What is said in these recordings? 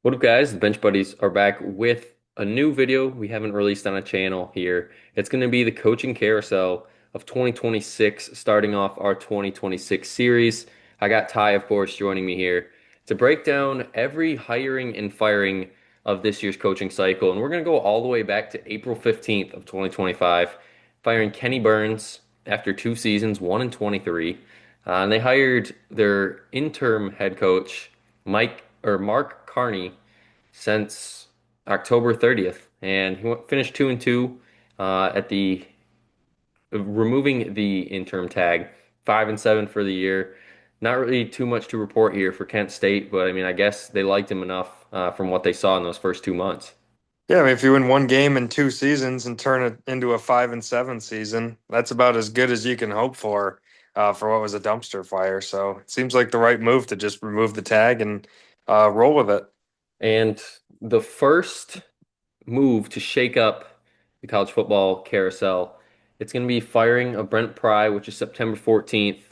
What up, guys? The Bench Buddies are back with a new video we haven't released on a channel here. It's going to be the coaching carousel of 2026, starting off our 2026 series. I got Ty, of course, joining me here to break down every hiring and firing of this year's coaching cycle. And we're going to go all the way back to April 15th of 2025, firing Kenny Burns after 2 seasons, 1-23. And they hired their interim head coach, Mark Carney, since October 30th, and finished 2-2 at the removing the interim tag, 5-7 for the year. Not really too much to report here for Kent State, but I mean, I guess they liked him enough from what they saw in those first 2 months. Yeah, I mean, if you win one game in 2 seasons and turn it into a 5-7 season, that's about as good as you can hope for what was a dumpster fire. So it seems like the right move to just remove the tag and roll with it. And the first move to shake up the college football carousel. It's going to be firing of Brent Pry, which is September 14th.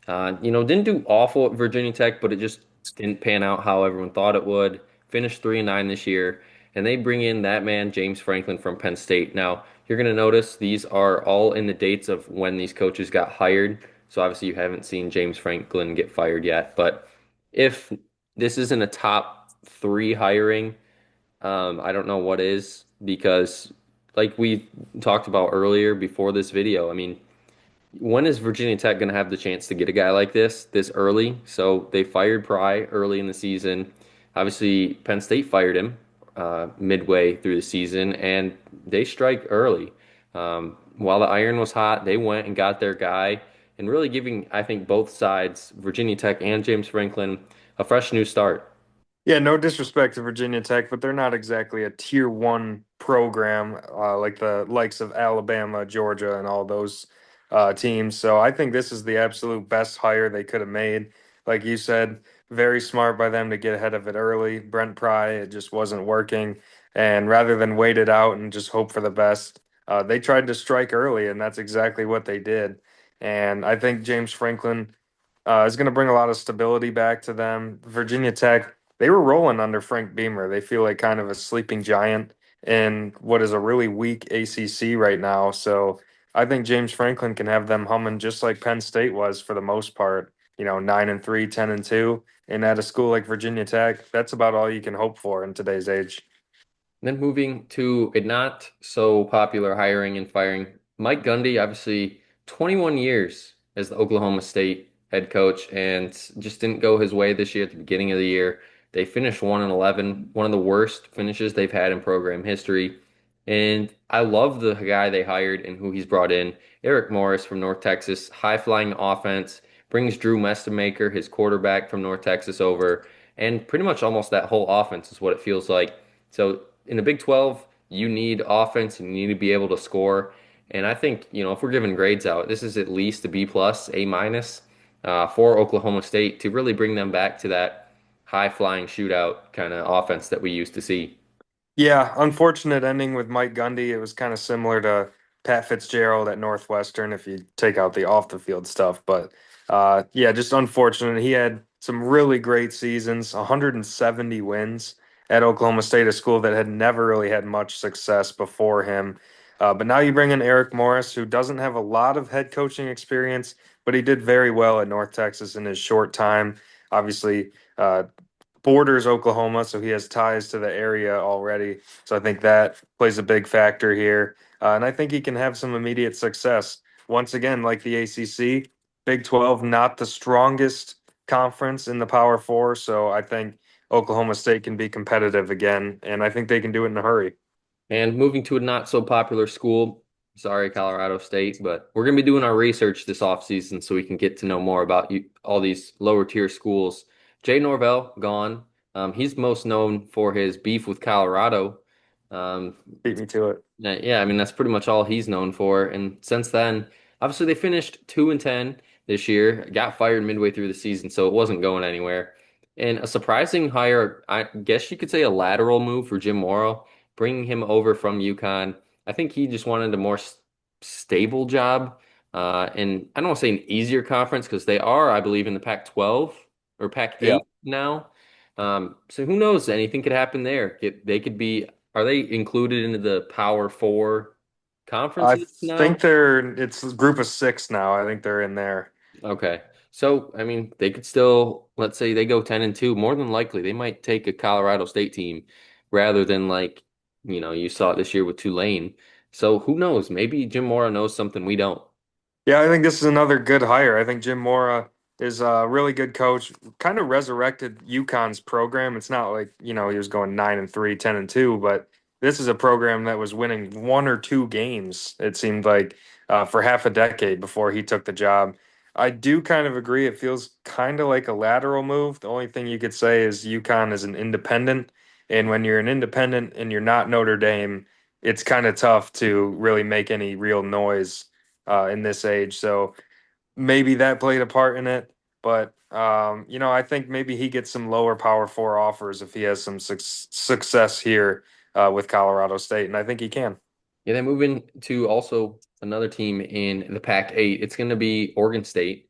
Didn't do awful at Virginia Tech, but it just didn't pan out how everyone thought it would. Finished 3-9 this year, and they bring in that man, James Franklin from Penn State. Now, you're going to notice these are all in the dates of when these coaches got hired. So obviously you haven't seen James Franklin get fired yet, but if this isn't a top three hiring, I don't know what is because, like we talked about earlier before this video, I mean, when is Virginia Tech going to have the chance to get a guy like this early? So they fired Pry early in the season. Obviously, Penn State fired him midway through the season, and they strike early. While the iron was hot, they went and got their guy, and really giving, I think, both sides, Virginia Tech and James Franklin, a fresh new start. Yeah, no disrespect to Virginia Tech, but they're not exactly a tier one program like the likes of Alabama, Georgia, and all those teams. So I think this is the absolute best hire they could have made. Like you said, very smart by them to get ahead of it early. Brent Pry, it just wasn't working. And rather than wait it out and just hope for the best, they tried to strike early, and that's exactly what they did. And I think James Franklin is going to bring a lot of stability back to them. Virginia Tech, they were rolling under Frank Beamer. They feel like kind of a sleeping giant in what is a really weak ACC right now. So I think James Franklin can have them humming just like Penn State was for the most part. 9-3, 10-2, and at a school like Virginia Tech, that's about all you can hope for in today's age. Then moving to a not so popular hiring and firing, Mike Gundy, obviously 21 years as the Oklahoma State head coach, and just didn't go his way this year at the beginning of the year. They finished 1-11, one of the worst finishes they've had in program history. And I love the guy they hired and who he's brought in. Eric Morris from North Texas, high flying offense, brings Drew Mestemaker, his quarterback from North Texas, over, and pretty much almost that whole offense is what it feels like. So in the Big 12, you need offense and you need to be able to score. And I think, if we're giving grades out, this is at least a B plus, A minus for Oklahoma State to really bring them back to that high flying shootout kind of offense that we used to see. Yeah, unfortunate ending with Mike Gundy. It was kind of similar to Pat Fitzgerald at Northwestern if you take out the off the field stuff. But yeah, just unfortunate. He had some really great seasons, 170 wins at Oklahoma State, a school that had never really had much success before him. But now you bring in Eric Morris, who doesn't have a lot of head coaching experience, but he did very well at North Texas in his short time. Obviously, borders Oklahoma, so he has ties to the area already. So I think that plays a big factor here. And I think he can have some immediate success. Once again, like the ACC, Big 12, not the strongest conference in the Power Four. So I think Oklahoma State can be competitive again, and I think they can do it in a hurry. And moving to a not so popular school, sorry, Colorado State, but we're going to be doing our research this offseason so we can get to know more about all these lower tier schools. Jay Norvell, gone. He's most known for his beef with Colorado. Um, Beat me to it. yeah, I mean, that's pretty much all he's known for. And since then, obviously, they finished 2-10 this year, got fired midway through the season, so it wasn't going anywhere. And a surprising hire, I guess you could say a lateral move for Jim Morrow, bringing him over from UConn. I think he just wanted a more stable job. And I don't want to say an easier conference because they are, I believe, in the Pac-12 or Yeah. Pac-8 now. So who knows? Anything could happen there. They could be. Are they included into the Power Four I conferences think now? it's a group of six now. I think they're in there. Okay. So, I mean, they could still, let's say they go 10-2, more than likely they might take a Colorado State team rather than like, you saw it this year with Tulane. So who knows? Maybe Jim Mora knows something we don't. Yeah, I think this is another good hire. I think Jim Mora is a really good coach. Kind of resurrected UConn's program. It's not like, he was going 9-3, 10-2, but this is a program that was winning one or two games, it seemed like, for half a decade before he took the job. I do kind of agree. It feels kind of like a lateral move. The only thing you could say is UConn is an independent. And when you're an independent and you're not Notre Dame, it's kind of tough to really make any real noise in this age. So maybe that played a part in it. But I think maybe he gets some lower Power Four offers if he has some success here with Colorado State, and I think he can. Yeah, then moving to also another team in the Pac-8. It's going to be Oregon State.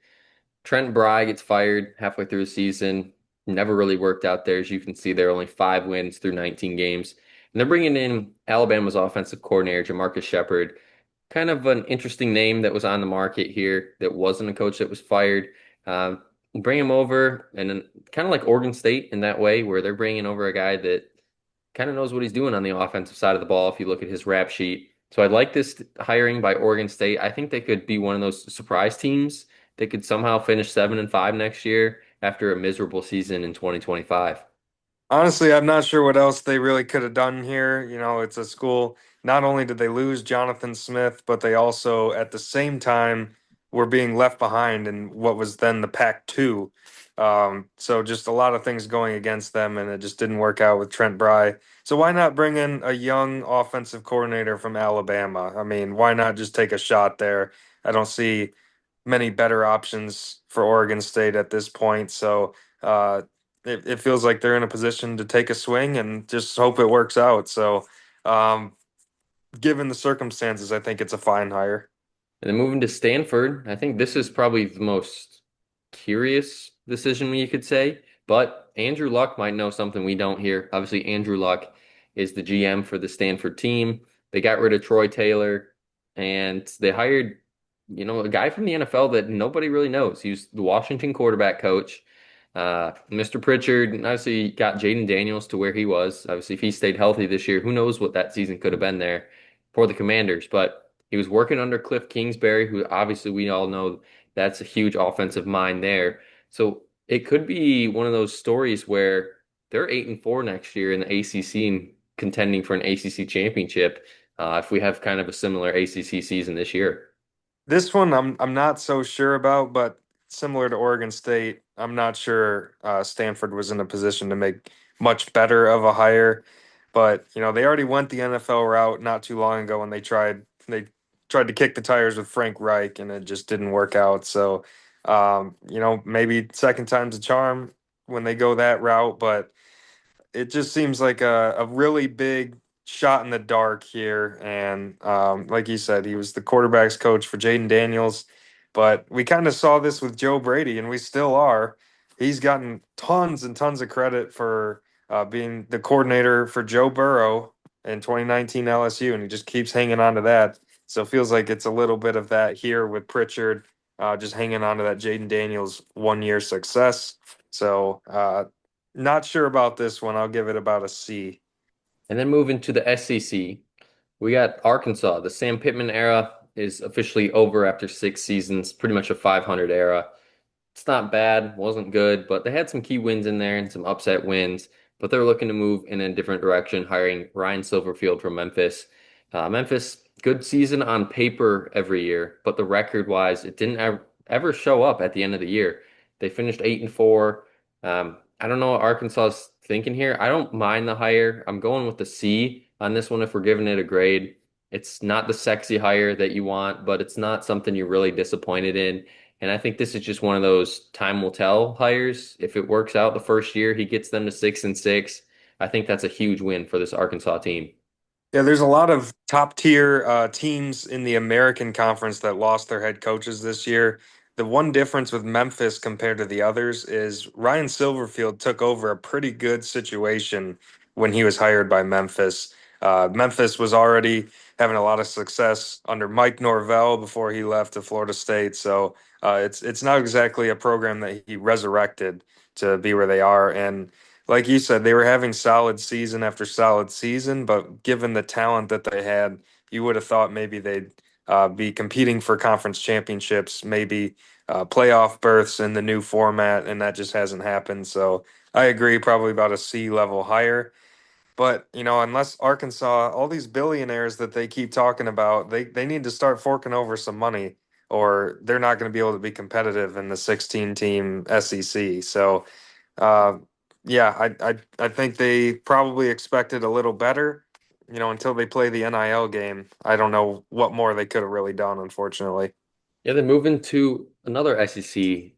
Trent Bry gets fired halfway through the season. Never really worked out there. As you can see, there are only 5 wins through 19 games. And they're bringing in Alabama's offensive coordinator, Jamarcus Shepard. Kind of an interesting name that was on the market here that wasn't a coach that was fired. Bring him over, and then kind of like Oregon State in that way, where they're bringing over a guy that kind of knows what he's doing on the offensive side of the ball if you look at his rap sheet. So I like this hiring by Oregon State. I think they could be one of those surprise teams. They could somehow finish 7-5 next year after a miserable season in 2025. Honestly, I'm not sure what else they really could have done here. It's a school. Not only did they lose Jonathan Smith, but they also, at the same time, were being left behind in what was then the Pac-2. So just a lot of things going against them, and it just didn't work out with Trent Bry. So why not bring in a young offensive coordinator from Alabama? I mean, why not just take a shot there? I don't see many better options for Oregon State at this point. So it feels like they're in a position to take a swing and just hope it works out. So, um, given the circumstances, I think it's a fine hire. And then moving to Stanford, I think this is probably the most curious decision you could say. But Andrew Luck might know something we don't here. Obviously, Andrew Luck is the GM for the Stanford team. They got rid of Troy Taylor and they hired, a guy from the NFL that nobody really knows. He was the Washington quarterback coach. Mr. Pritchard obviously got Jaden Daniels to where he was. Obviously, if he stayed healthy this year, who knows what that season could have been there for the Commanders. But he was working under Cliff Kingsbury, who obviously we all know that's a huge offensive mind there. So it could be one of those stories where they're 8-4 next year in the ACC and contending for an ACC championship. If we have kind of a similar ACC season this year. This one I'm not so sure about, but similar to Oregon State, I'm not sure Stanford was in a position to make much better of a hire. But they already went the NFL route not too long ago when they tried to kick the tires with Frank Reich and it just didn't work out. So maybe second time's a charm when they go that route, but it just seems like a really big shot in the dark here. And like you said, he was the quarterback's coach for Jaden Daniels. But we kind of saw this with Joe Brady, and we still are. He's gotten tons and tons of credit for being the coordinator for Joe Burrow in 2019 LSU, and he just keeps hanging on to that. So it feels like it's a little bit of that here with Pritchard, just hanging on to that Jaden Daniels 1 year success. So not sure about this one. I'll give it about a C. And then moving to the SEC, we got Arkansas. The Sam Pittman era is officially over after 6 seasons, pretty much a 500 era. It's not bad, wasn't good, but they had some key wins in there and some upset wins. But they're looking to move in a different direction, hiring Ryan Silverfield from Memphis. Memphis, good season on paper every year, but the record wise, it didn't ever show up at the end of the year. They finished 8-4. I don't know what Arkansas is thinking here. I don't mind the hire. I'm going with the C on this one if we're giving it a grade. It's not the sexy hire that you want, but it's not something you're really disappointed in. And I think this is just one of those time will tell hires. If it works out the first year, he gets them to 6-6. I think that's a huge win for this Arkansas team. Yeah, there's a lot of top tier teams in the American Conference that lost their head coaches this year. the one difference with Memphis compared to the others is Ryan Silverfield took over a pretty good situation when he was hired by Memphis. Memphis was already having a lot of success under Mike Norvell before he left to Florida State, so it's not exactly a program that he resurrected to be where they are. And like you said, they were having solid season after solid season, but given the talent that they had, you would have thought maybe they'd be competing for conference championships, maybe playoff berths in the new format, and that just hasn't happened. So I agree, probably about a C level higher. But unless Arkansas, all these billionaires that they keep talking about, they need to start forking over some money, or they're not going to be able to be competitive in the 16 team SEC. So uh, yeah, I think they probably expected a little better. Until they play the NIL game, I don't know what more they could have really done, unfortunately. Yeah, they're moving to another SEC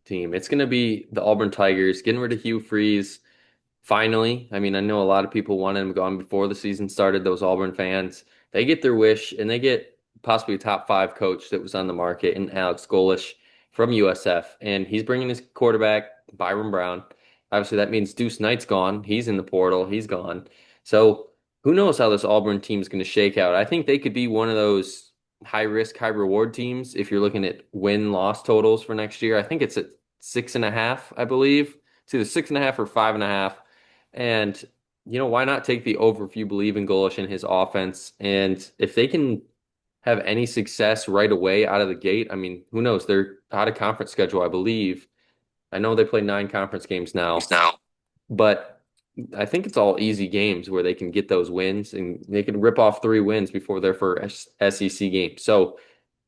team. It's going to be the Auburn Tigers, getting rid of Hugh Freeze. Finally, I mean, I know a lot of people wanted him gone before the season started, those Auburn fans. They get their wish and they get possibly a top five coach that was on the market in Alex Golish from USF. And he's bringing his quarterback, Byron Brown. Obviously, that means Deuce Knight's gone. He's in the portal. He's gone. So who knows how this Auburn team is going to shake out? I think they could be one of those high risk, high reward teams if you're looking at win loss totals for next year. I think it's at 6.5, I believe. It's either 6.5 or 5.5. And why not take the over if you believe in Golish and his offense? And if they can have any success right away out of the gate, I mean, who knows? They're out of conference schedule, I believe. I know they play 9 conference games now, Now. but I think it's all easy games where they can get those wins and they can rip off 3 wins before their first SEC game. So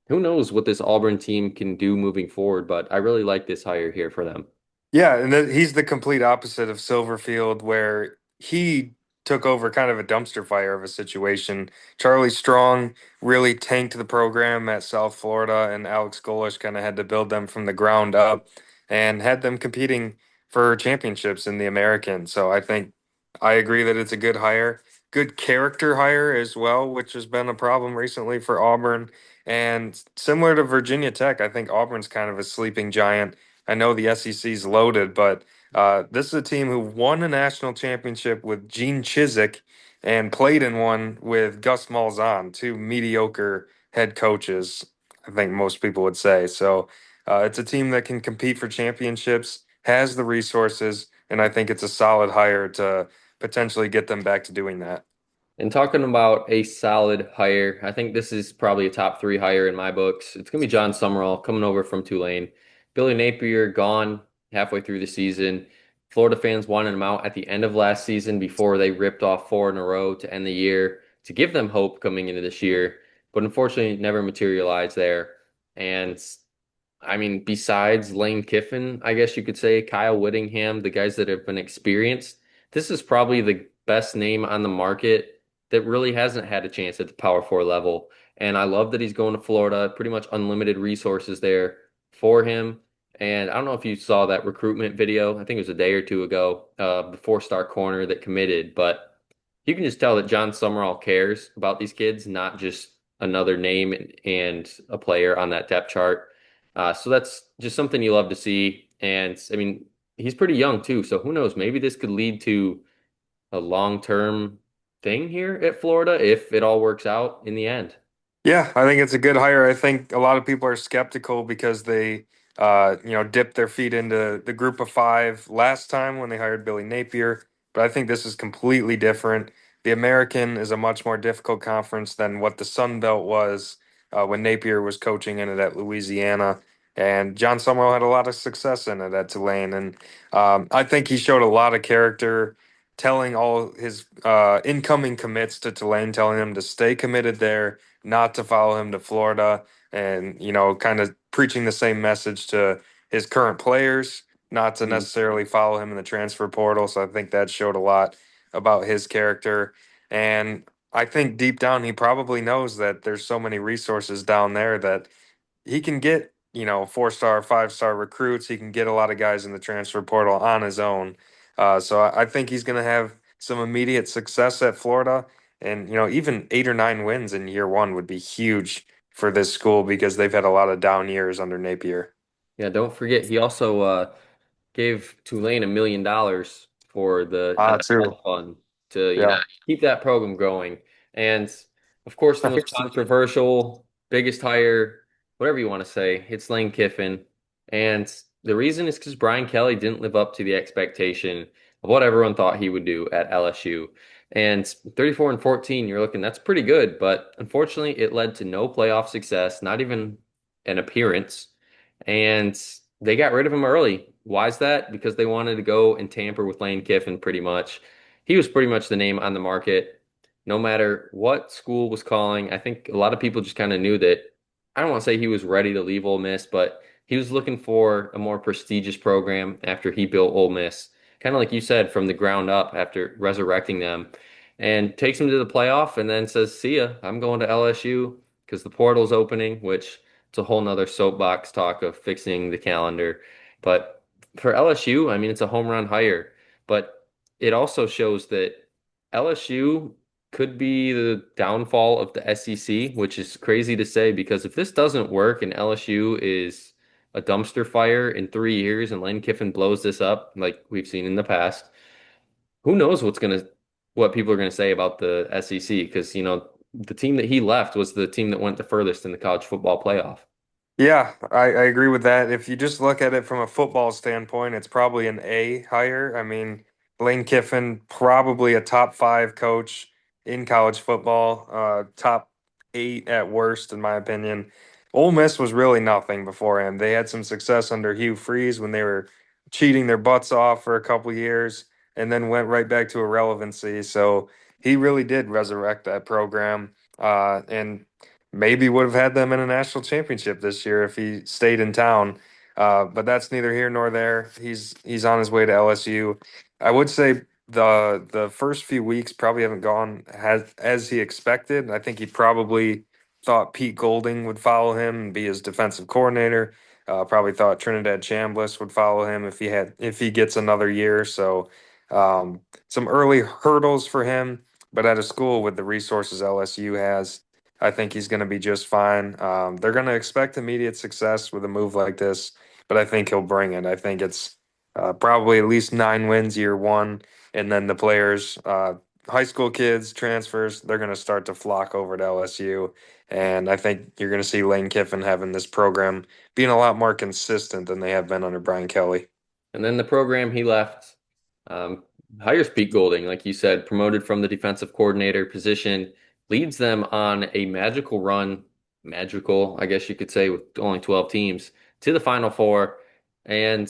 who knows what this Auburn team can do moving forward, but I really like this hire here for them. Yeah, and he's the complete opposite of Silverfield, where he took over kind of a dumpster fire of a situation. Charlie Strong really tanked the program at South Florida, and Alex Golish kind of had to build them from the ground up and had them competing for championships in the American. So I think I agree that it's a good hire, good character hire as well, which has been a problem recently for Auburn. And similar to Virginia Tech, I think Auburn's kind of a sleeping giant. I know the SEC's loaded, but this is a team who won a national championship with Gene Chizik and played in one with Gus Malzahn, two mediocre head coaches, I think most people would say. So it's a team that can compete for championships, has the resources, and I think it's a solid hire to potentially get them back to doing that. And talking about a solid hire, I think this is probably a top three hire in my books. It's going to be John Summerall coming over from Tulane. Billy Napier gone halfway through the season. Florida fans wanted him out at the end of last season before they ripped off 4 in a row to end the year to give them hope coming into this year. But unfortunately, it never materialized there. And I mean, besides Lane Kiffin, I guess you could say Kyle Whittingham, the guys that have been experienced, this is probably the best name on the market that really hasn't had a chance at the Power Four level. And I love that he's going to Florida, pretty much unlimited resources there for him. And I don't know if you saw that recruitment video. I think it was a day or two ago, the 4-star corner that committed, but you can just tell that John Summerall cares about these kids, not just another name and a player on that depth chart. So that's just something you love to see. And I mean, he's pretty young too. So who knows? Maybe this could lead to a long-term thing here at Florida if it all works out in the end. Yeah, I think it's a good hire. I think a lot of people are skeptical because they, dipped their feet into the group of five last time when they hired Billy Napier. But I think this is completely different. The American is a much more difficult conference than what the Sun Belt was when Napier was coaching in it at Louisiana. And John Summerall had a lot of success in it at Tulane. And I think he showed a lot of character, telling all his incoming commits to Tulane, telling them to stay committed there, not to follow him to Florida, and kind of preaching the same message to his current players, not to Mhm. necessarily follow him in the transfer portal. So I think that showed a lot about his character. And I think deep down he probably knows that there's so many resources down there that he can get, 4-star, 5-star recruits. He can get a lot of guys in the transfer portal on his own. So I think he's going to have some immediate success at Florida. And, even 8 or 9 wins in year one would be huge for this school because they've had a lot of down years under Napier. Yeah, don't forget he also gave Tulane $1 million for the True. NFL fund to, Yeah. keep that program going. And of course, the I most think controversial, biggest hire, whatever you want to say, it's Lane Kiffin. And the reason is because Brian Kelly didn't live up to the expectation of what everyone thought he would do at LSU. And 34 and 14, you're looking, that's pretty good. But unfortunately, it led to no playoff success, not even an appearance. And they got rid of him early. Why is that? Because they wanted to go and tamper with Lane Kiffin pretty much. He was pretty much the name on the market, no matter what school was calling. I think a lot of people just kind of knew that. I don't want to say he was ready to leave Ole Miss, but he was looking for a more prestigious program after he built Ole Miss, kind of like you said, from the ground up after resurrecting them, and takes them to the playoff and then says, "See ya, I'm going to LSU because the portal's opening," which it's a whole nother soapbox talk of fixing the calendar. But for LSU, I mean, it's a home run hire. But it also shows that LSU could be the downfall of the SEC, which is crazy to say because if this doesn't work and LSU is a dumpster fire in 3 years and Lane Kiffin blows this up like we've seen in the past, who knows what people are gonna say about the SEC because the team that he left was the team that went the furthest in the college football playoff. Yeah, I agree with that. If you just look at it from a football standpoint, it's probably an A hire. I mean, Lane Kiffin, probably a top five coach in college football, top eight at worst, in my opinion. Ole Miss was really nothing before him. They had some success under Hugh Freeze when they were cheating their butts off for a couple years and then went right back to irrelevancy. So he really did resurrect that program. And maybe would have had them in a national championship this year if he stayed in town. But that's neither here nor there. He's on his way to LSU. I would say the first few weeks probably haven't gone as he expected. I think he probably thought Pete Golding would follow him and be his defensive coordinator. Probably thought Trinidad Chambliss would follow him if he gets another year. So some early hurdles for him, but at a school with the resources LSU has, I think he's going to be just fine. They're going to expect immediate success with a move like this, but I think he'll bring it. I think it's probably at least 9 wins year one, and then the players, high school kids, transfers, they're going to start to flock over to LSU. And I think you're going to see Lane Kiffin having this program being a lot more consistent than they have been under Brian Kelly. And then the program he left um, hires Pete Golding, like you said, promoted from the defensive coordinator position, leads them on a magical run, magical, I guess you could say, with only 12 teams to the Final Four. And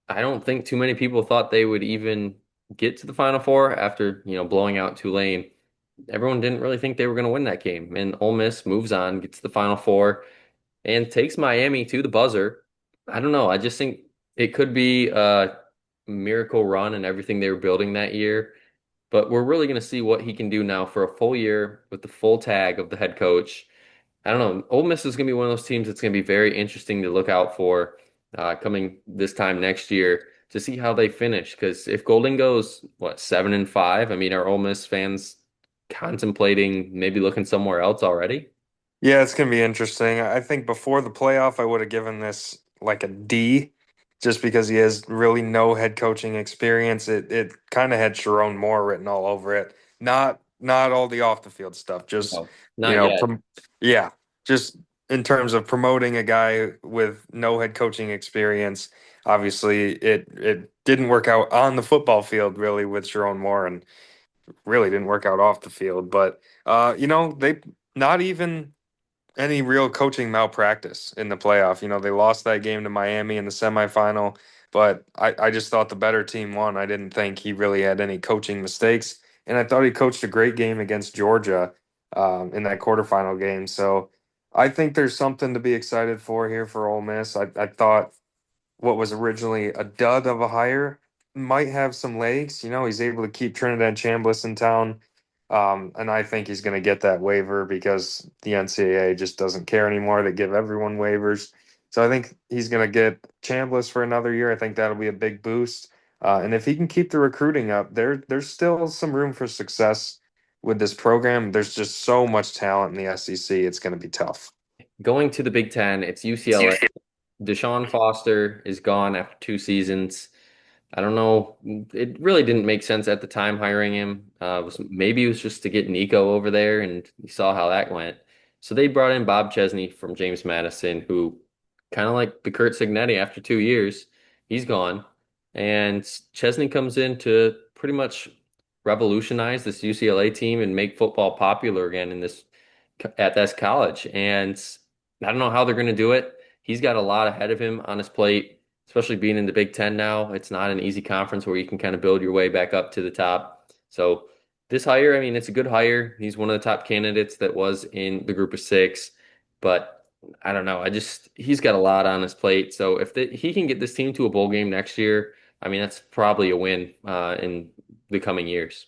I don't think too many people thought they would even get to the Final Four after, blowing out Tulane. Everyone didn't really think they were going to win that game. And Ole Miss moves on, gets to the Final Four, and takes Miami to the buzzer. I don't know. I just think it could be a miracle run and everything they were building that year. But we're really going to see what he can do now for a full year with the full tag of the head coach. I don't know. Ole Miss is going to be one of those teams that's going to be very interesting to look out for coming this time next year to see how they finish. Because if Golden goes, what, 7-5? I mean, are Ole Miss fans contemplating maybe looking somewhere else already? Yeah, it's gonna be interesting. I think before the playoff, I would have given this like a D, just because he has really no head coaching experience. It kind of had Sharon Moore written all over it. Not all the off the field stuff. Just No, you not know, yet. yeah, just in terms of promoting a guy with no head coaching experience. Obviously, it didn't work out on the football field really with Sharon Moore, and really didn't work out off the field. But they not even any real coaching malpractice in the playoff. They lost that game to Miami in the semifinal, but I just thought the better team won. I didn't think he really had any coaching mistakes, and I thought he coached a great game against Georgia in that quarterfinal game. So I think there's something to be excited for here for Ole Miss. I thought what was originally a dud of a hire might have some legs. He's able to keep Trinidad Chambliss in town. And I think he's going to get that waiver because the NCAA just doesn't care anymore. They give everyone waivers. So I think he's going to get Chambliss for another year. I think that'll be a big boost. And if he can keep the recruiting up, there's still some room for success with this program. There's just so much talent in the SEC. It's going to be tough. Going to the Big Ten, it's UCLA. Deshaun Foster is gone after 2 seasons. I don't know. It really didn't make sense at the time hiring him. Maybe it was just to get Nico over there, and you saw how that went. So they brought in Bob Chesney from James Madison, who kind of like the Kurt Signetti after 2 years, he's gone, and Chesney comes in to pretty much revolutionize this UCLA team and make football popular again in this at this college. And I don't know how they're going to do it. He's got a lot ahead of him on his plate, especially being in the Big Ten now. It's not an easy conference where you can kind of build your way back up to the top. So this hire, I mean, it's a good hire. He's one of the top candidates that was in the group of six, but I don't know. He's got a lot on his plate. So if he can get this team to a bowl game next year, I mean, that's probably a win in the coming years.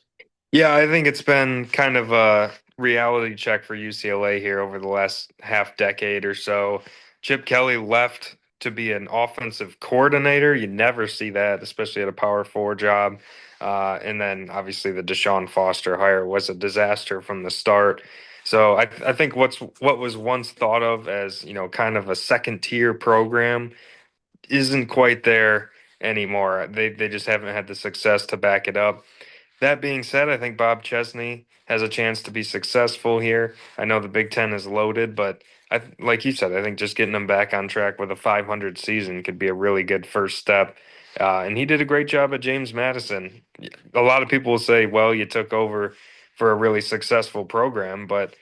Yeah, I think it's been kind of a reality check for UCLA here over the last half decade or so. Chip Kelly left to be an offensive coordinator. You never see that, especially at a Power Four job. And then obviously the Deshaun Foster hire was a disaster from the start. So I think what was once thought of as, kind of a second tier program isn't quite there anymore. They just haven't had the success to back it up. That being said, I think Bob Chesney has a chance to be successful here. I know the Big Ten is loaded, but like you said, I think just getting them back on track with a 500 season could be a really good first step. And he did a great job at James Madison. A lot of people will say, well, you took over for a really successful program, but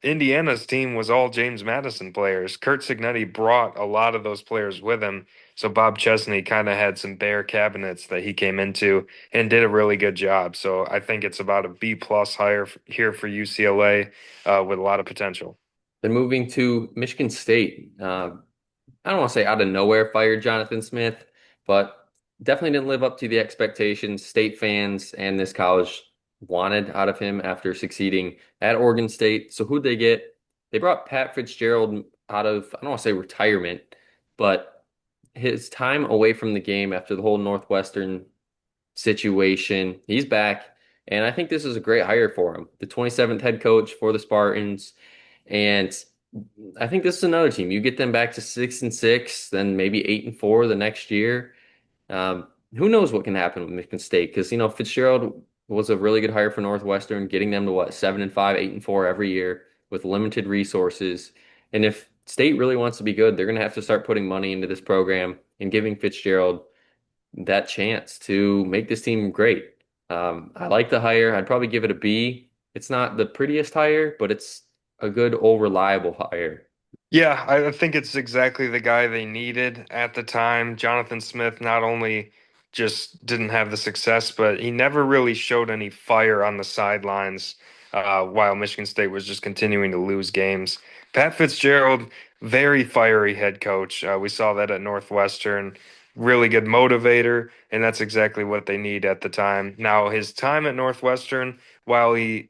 Indiana's team was all James Madison players. Kurt Signetti brought a lot of those players with him. So Bob Chesney kind of had some bare cabinets that he came into and did a really good job. So I think it's about a B plus hire here for UCLA with a lot of potential. Then moving to Michigan State. I don't want to say out of nowhere fired Jonathan Smith, but definitely didn't live up to the expectations State fans and this college wanted out of him after succeeding at Oregon State. So who'd they get? They brought Pat Fitzgerald out of, I don't want to say retirement, but his time away from the game after the whole Northwestern situation. He's back, and I think this is a great hire for him. The 27th head coach for the Spartans, and I think this is another team. You get them back to 6-6, then maybe 8-4 the next year. Who knows what can happen with Michigan State? Because Fitzgerald was a really good hire for Northwestern, getting them to what 7-5, 8-4 every year with limited resources. And if State really wants to be good, they're going to have to start putting money into this program and giving Fitzgerald that chance to make this team great. I like the hire. I'd probably give it a B. It's not the prettiest hire, but it's a good, old, reliable hire. Yeah, I think it's exactly the guy they needed at the time. Jonathan Smith not only just didn't have the success, but he never really showed any fire on the sidelines while Michigan State was just continuing to lose games. Pat Fitzgerald, very fiery head coach. We saw that at Northwestern. Really good motivator, and that's exactly what they need at the time. Now, his time at Northwestern, while he,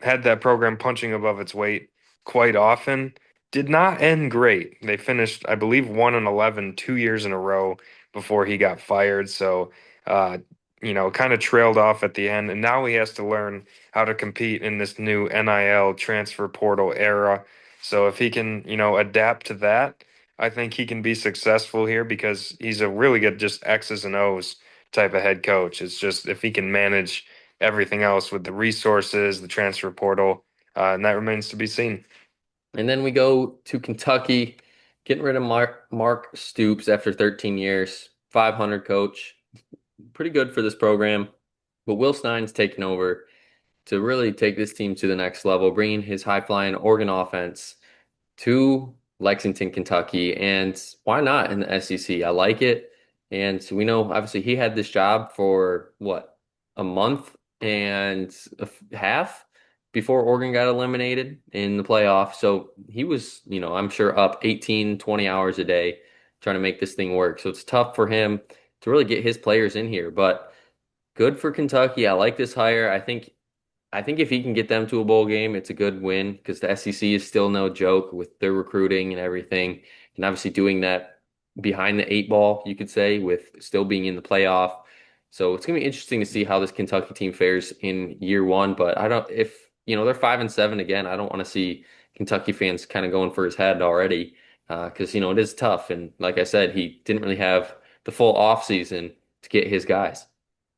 had that program punching above its weight quite often, did not end great. They finished, I believe, 1-11 2 years in a row before he got fired. So, uh, kind of trailed off at the end. And now he has to learn how to compete in this new NIL transfer portal era. So if he can, adapt to that, I think he can be successful here because he's a really good just X's and O's type of head coach. It's just if he can manage everything else with the resources, the transfer portal, and that remains to be seen. And then we go to Kentucky, getting rid of Mark Stoops after 13 years, 500 coach. Pretty good for this program. But Will Stein's taking over to really take this team to the next level, bringing his high-flying Oregon offense to Lexington, Kentucky. And why not in the SEC? I like it. And so we know, obviously, he had this job for what, a month and a half before Oregon got eliminated in the playoff. So he was, I'm sure up 18, 20 hours a day trying to make this thing work. So it's tough for him to really get his players in here. But good for Kentucky. I like this hire. I think if he can get them to a bowl game, it's a good win because the SEC is still no joke with their recruiting and everything. And obviously doing that behind the eight ball, you could say, with still being in the playoff. So it's going to be interesting to see how this Kentucky team fares in year one. But I don't, if, they're 5-7 again, I don't want to see Kentucky fans kind of going for his head already. because it is tough. And like I said, he didn't really have the full off season to get his guys.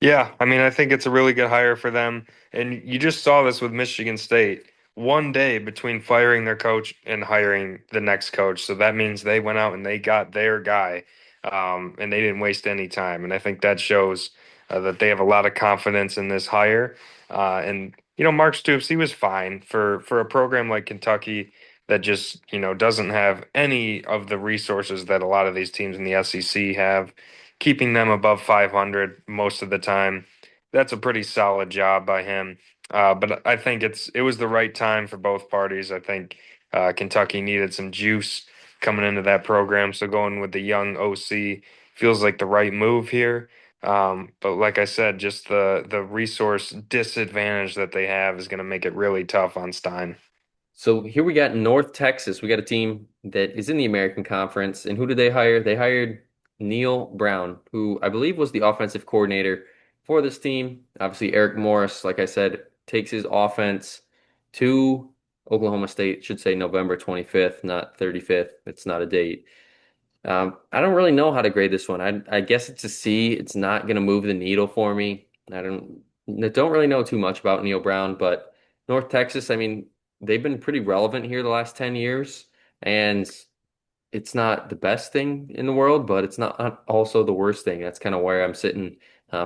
Yeah, I mean, I think it's a really good hire for them. And you just saw this with Michigan State. One day between firing their coach and hiring the next coach. So that means they went out and they got their guy, and they didn't waste any time. And I think that shows that they have a lot of confidence in this hire. Mark Stoops, he was fine for a program like Kentucky that just, doesn't have any of the resources that a lot of these teams in the SEC have, keeping them above 500 most of the time. That's a pretty solid job by him. But I think it was the right time for both parties. I think Kentucky needed some juice coming into that program, so going with the young OC feels like the right move here. But like I said, just the resource disadvantage that they have is going to make it really tough on Stein. So here we got North Texas. We got a team that is in the American Conference. And who did they hire? They hired Neil Brown, who I believe was the offensive coordinator for this team. Obviously, Eric Morris, like I said, takes his offense to Oklahoma State. Should say November 25th, not 35th. It's not a date. I don't really know how to grade this one. I guess it's a C. It's not going to move the needle for me. I don't really know too much about Neil Brown, but North Texas, I mean, they've been pretty relevant here the last 10 years, and it's not the best thing in the world, but it's not also the worst thing. That's kind of where I'm sitting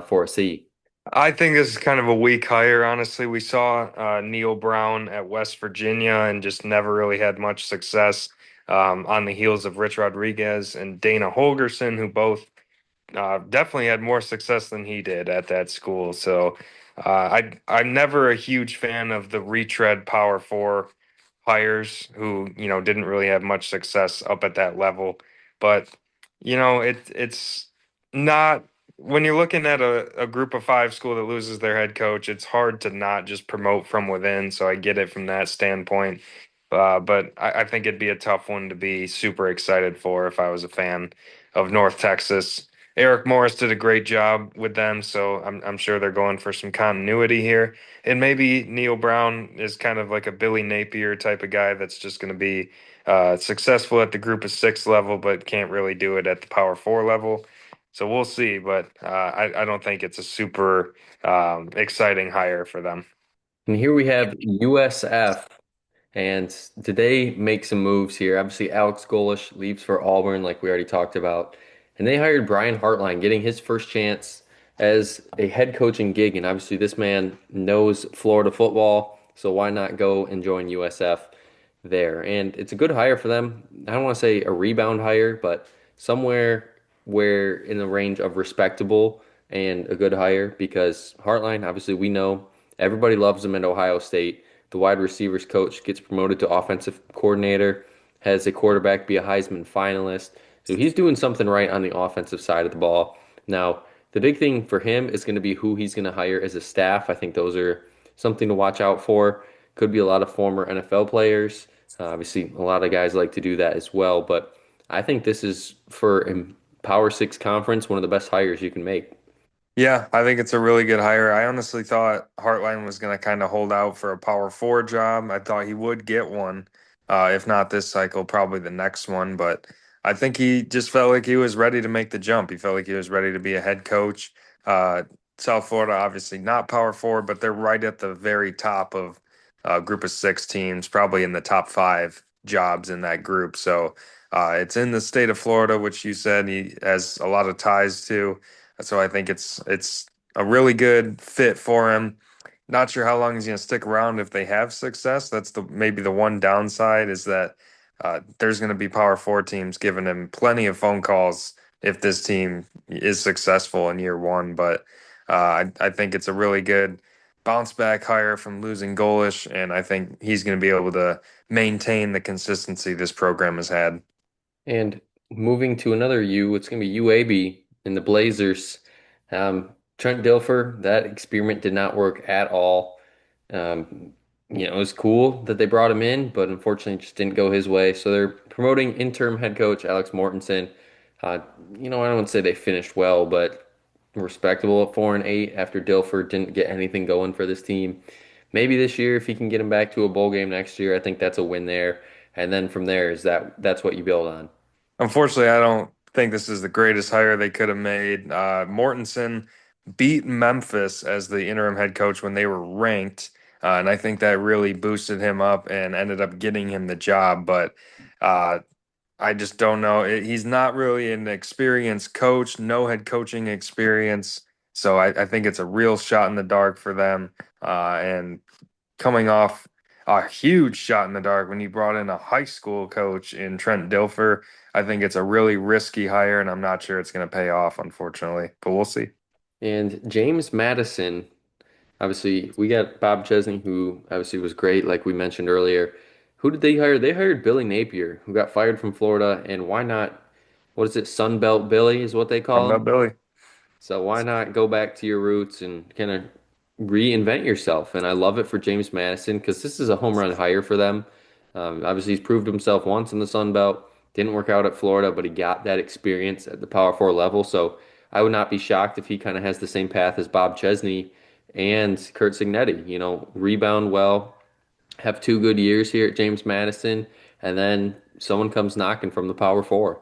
for a C. I think this is kind of a weak hire, honestly. We saw Neil Brown at West Virginia and just never really had much success on the heels of Rich Rodriguez and Dana Holgerson, who both definitely had more success than he did at that school. So I'm never a huge fan of the retread Power Four hires who didn't really have much success up at that level. But it's not when you're looking at a group of five school that loses their head coach, it's hard to not just promote from within. So I get it from that standpoint. But I think it'd be a tough one to be super excited for if I was a fan of North Texas. Eric Morris did a great job with them, so I'm sure they're going for some continuity here. And maybe Neil Brown is kind of like a Billy Napier type of guy that's just going to be successful at the group of six level, but can't really do it at the power four level. So we'll see, but I don't think it's a super exciting hire for them. And here we have USF. And did they make some moves here? Obviously, Alex Golish leaves for Auburn, like we already talked about. And they hired Brian Hartline, getting his first chance as a head coaching gig. And obviously, this man knows Florida football, so why not go and join USF there? And it's a good hire for them. I don't want to say a rebound hire, but somewhere where in the range of respectable and a good hire because Hartline, obviously, we know everybody loves him at Ohio State. The wide receivers coach gets promoted to offensive coordinator, has a quarterback be a Heisman finalist. So he's doing something right on the offensive side of the ball. Now, the big thing for him is going to be who he's going to hire as a staff. I think those are something to watch out for. Could be a lot of former NFL players. Obviously, a lot of guys like to do that as well. But I think this is for a Power Six conference, one of the best hires you can make. Yeah, I think it's a really good hire. I honestly thought Hartline was going to kind of hold out for a power four job. I thought he would get one, if not this cycle, probably the next one. But I think he just felt like he was ready to make the jump. He felt like he was ready to be a head coach. Uh, South Florida, obviously not power four, but they're right at the very top of a group of six teams, probably in the top five jobs in that group. So it's in the state of Florida, which you said he has a lot of ties to. So I think it's a really good fit for him. Not sure how long he's going to stick around if they have success. That's the maybe the one downside is that there's going to be Power Four teams giving him plenty of phone calls if this team is successful in year one. But I think it's a really good bounce back hire from losing Golish, and I think he's going to be able to maintain the consistency this program has had. And moving to another U, it's going to be UAB in the Blazers. Trent Dilfer, that experiment did not work at all. Um, it was cool that they brought him in, but unfortunately, it just didn't go his way. So they're promoting interim head coach Alex Mortensen. Uh, I don't want to say they finished well, but respectable at 4-8 after Dilfer didn't get anything going for this team. Maybe this year, if he can get him back to a bowl game next year, I think that's a win there. and then from there is that's what you build on. Unfortunately, I don't think this is the greatest hire they could have made. Mortensen beat Memphis as the interim head coach when they were ranked, and I think that really boosted him up and ended up getting him the job. But uh, I just don't know. He's not really an experienced coach, no head coaching experience. So I think it's a real shot in the dark for them. And coming off a huge shot in the dark when you brought in a high school coach in Trent Dilfer, I think it's a really risky hire, and I'm not sure it's going to pay off, unfortunately. But we'll see. And James Madison, obviously, we got Bob Chesney, who obviously was great, like we mentioned earlier. Who did they hire? They hired Billy Napier, who got fired from Florida. And why not? What is it? Sunbelt Billy is what they How call about him. Billy? So why not go back to your roots and kind of reinvent yourself? And I love it for James Madison because this is a home run hire for them. Obviously, he's proved himself once in the Sun Belt. Didn't work out at Florida, but he got that experience at the Power Four level. So I would not be shocked if he kind of has the same path as Bob Chesney and Kurt Signetti. You know, rebound well, have 2 good years here at James Madison, and then someone comes knocking from the Power Four.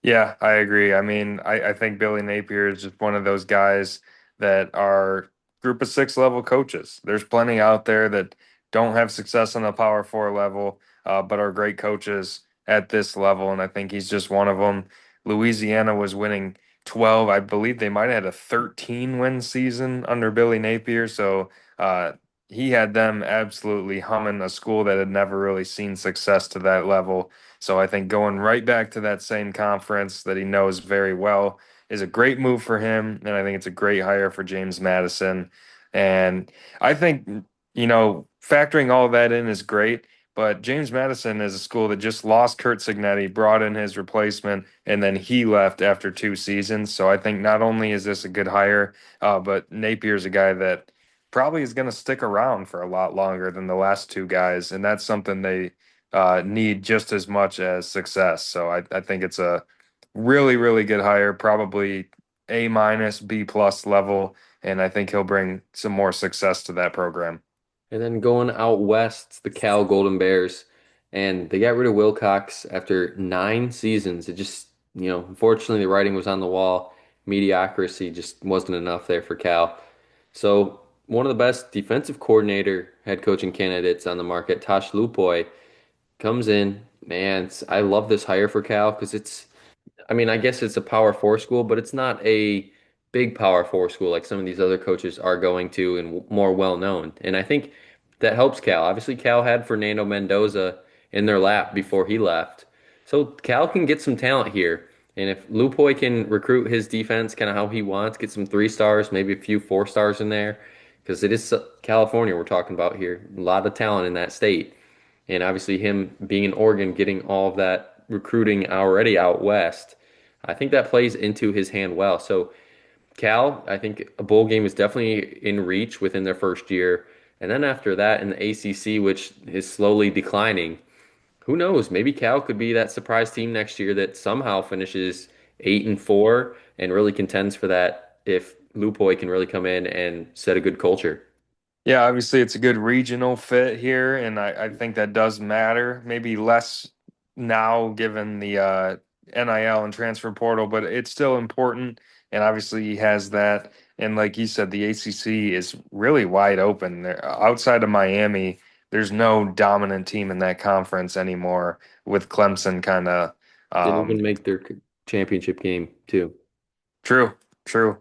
Yeah, I agree. I mean, I think Billy Napier is just one of those guys that are group of six level coaches. There's plenty out there that don't have success on the power four level, but are great coaches at this level. And I think he's just one of them. Louisiana was winning 12. I believe they might have had a 13 win season under Billy Napier. So uh, he had them absolutely humming, a school that had never really seen success to that level. So I think going right back to that same conference that he knows very well is a great move for him. And I think it's a great hire for James Madison. And I think, factoring all that in is great. But James Madison is a school that just lost Kurt Signetti, brought in his replacement, and then he left after 2 seasons. So I think not only is this a good hire, but Napier's a guy that probably is going to stick around for a lot longer than the last two guys. And that's something they need just as much as success. So I think it's a really, really good hire, probably A minus, B plus level. And I think he'll bring some more success to that program. And then going out west, the Cal Golden Bears, and they got rid of Wilcox after 9 seasons. It just, unfortunately, the writing was on the wall. Mediocrity just wasn't enough there for Cal. So one of the best defensive coordinator head coaching candidates on the market, Tosh Lupoy, comes in. Man, I love this hire for Cal because I mean, I guess it's a Power Four school, but it's not a big Power Four school like some of these other coaches are going to and more well known. And I think that helps Cal. Obviously, Cal had Fernando Mendoza in their lap before he left. So Cal can get some talent here. And if Lupoy can recruit his defense kind of how he wants, get some 3 stars, maybe a few 4 stars in there, because it is California we're talking about here. A lot of talent in that state. And obviously, him being in Oregon, getting all of that recruiting already out west, I think that plays into his hand well. So, Cal, I think a bowl game is definitely in reach within their first year. And then after that, in the ACC, which is slowly declining, who knows? Maybe Cal could be that surprise team next year that somehow finishes 8-4 and really contends for that if Lupoy can really come in and set a good culture. Yeah, obviously it's a good regional fit here, and I think that does matter. Maybe less now given the NIL and transfer portal, but it's still important. And obviously he has that. And like you said, the ACC is really wide open. There, outside of Miami, there's no dominant team in that conference anymore, with Clemson kind of Didn't um, even make their championship game, too. true, true.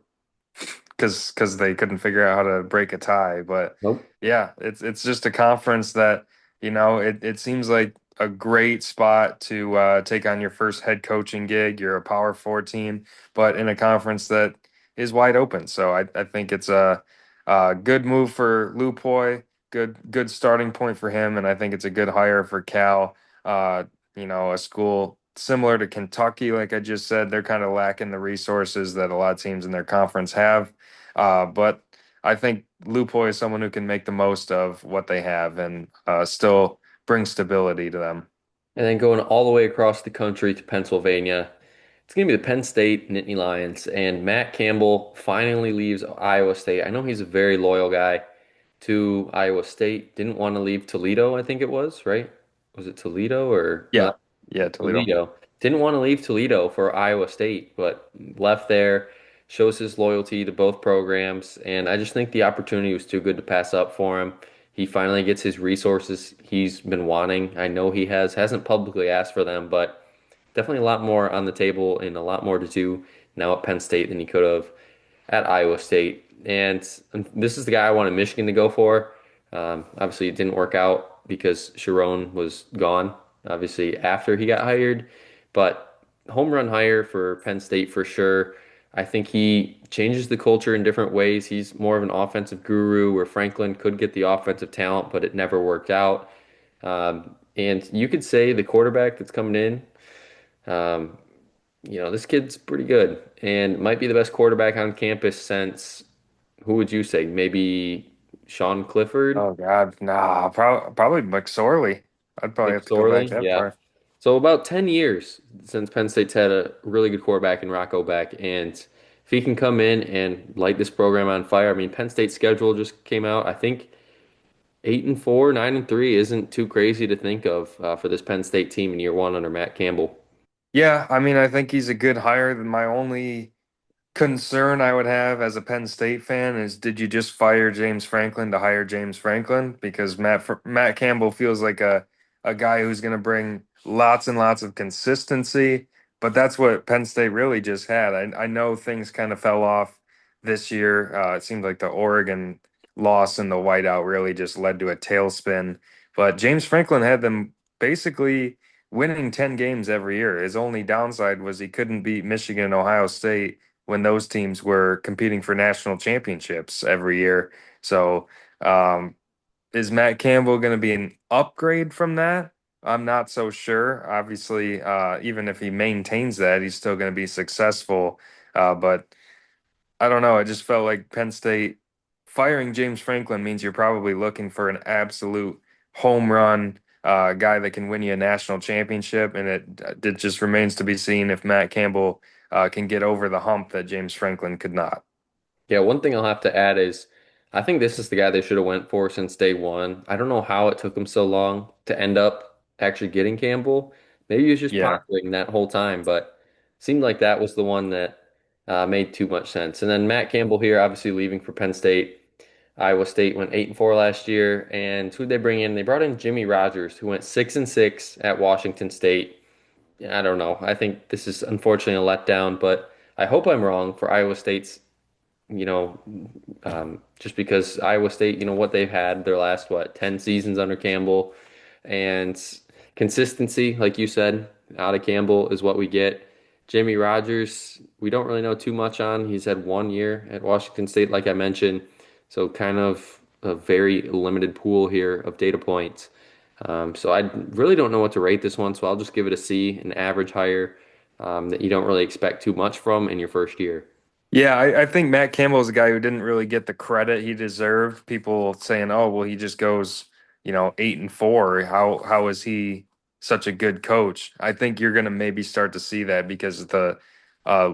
Because they couldn't figure out how to break a tie. But Nope. yeah, it's just a conference that it seems like a great spot to take on your first head coaching gig. You're a Power Four team, but in a conference that is wide open. So I think it's a good move for Lupoy. Good starting point for him, and I think it's a good hire for Cal. Uh, a school similar to Kentucky, like I just said, they're kind of lacking the resources that a lot of teams in their conference have. But I think Lupoy is someone who can make the most of what they have and still bring stability to them. And then going all the way across the country to Pennsylvania, it's going to be the Penn State Nittany Lions. And Matt Campbell finally leaves Iowa State. I know he's a very loyal guy to Iowa State. Didn't want to leave Toledo, I think it was, right? was it Toledo or no? Yeah, yeah, Toledo. Toledo. Didn't want to leave Toledo for Iowa State, but left there, shows his loyalty to both programs, and I just think the opportunity was too good to pass up for him. He finally gets his resources he's been wanting. I know he hasn't publicly asked for them, but definitely a lot more on the table and a lot more to do now at Penn State than he could have at Iowa State. And this is the guy I wanted Michigan to go for. Obviously, it didn't work out because Sharon was gone, obviously, after he got hired. But home run hire for Penn State for sure. I think he changes the culture in different ways. He's more of an offensive guru where Franklin could get the offensive talent, but it never worked out. And you could say the quarterback that's coming in, um, this kid's pretty good and might be the best quarterback on campus since, who would you say? Maybe Sean Clifford? Oh God, nah, probably McSorley. I'd probably have to go back McSorley? that Yeah. far. So about 10 years since Penn State's had a really good quarterback in Rocco Beck. And if he can come in and light this program on fire, I mean, Penn State's schedule just came out. I think 8-4, 9-3 isn't too crazy to think of for this Penn State team in year one under Matt Campbell. Yeah, I mean, I think he's a good hire. My only concern I would have as a Penn State fan is did you just fire James Franklin to hire James Franklin? Because Matt Campbell feels like a guy who's going to bring lots and lots of consistency, but that's what Penn State really just had. I know things kind of fell off this year. It seemed like the Oregon loss and the whiteout really just led to a tailspin, but James Franklin had them basically winning 10 games every year. His only downside was he couldn't beat Michigan and Ohio State when those teams were competing for national championships every year. So, is Matt Campbell going to be an upgrade from that? I'm not so sure. Obviously, even if he maintains that, he's still going to be successful. But I don't know. I just felt like Penn State firing James Franklin means you're probably looking for an absolute home run guy that can win you a national championship, and it just remains to be seen if Matt Campbell can get over the hump that James Franklin could not. Yeah, one thing I'll have to add is I think this is the guy they should have went for since day one. I don't know how it took him so long to end up actually getting Campbell. Maybe he was just Yeah. pondering that whole time, but seemed like that was the one that made too much sense. And then Matt Campbell here, obviously leaving for Penn State. Iowa State went 8-4 last year, and who'd they bring in? They brought in Jimmy Rogers, who went 6-6 at Washington State. I don't know. I think this is unfortunately a letdown, but I hope I'm wrong for Iowa State's you know, just because Iowa State, what they've had their last, 10 seasons under Campbell and consistency, like you said, out of Campbell is what we get. Jimmy Rogers, we don't really know too much on. He's had 1 year at Washington State, like I mentioned, so kind of a very limited pool here of data points. So I really don't know what to rate this one, so I'll just give it a C, an average hire that you don't really expect too much from in your first year. Yeah, I think Matt Campbell is a guy who didn't really get the credit he deserved. People saying, "Oh, well, he just goes, 8-4. How is he such a good coach?" I think you're going to maybe start to see that because the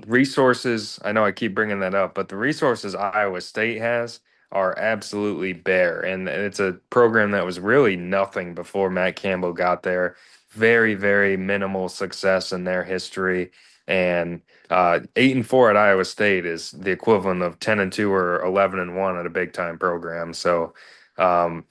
resources. I know I keep bringing that up, but the resources Iowa State has are absolutely bare, and it's a program that was really nothing before Matt Campbell got there. Very, very minimal success in their history, and 8-4 at Iowa State is the equivalent of 10-2 or 11-1 at a big time program. So, um,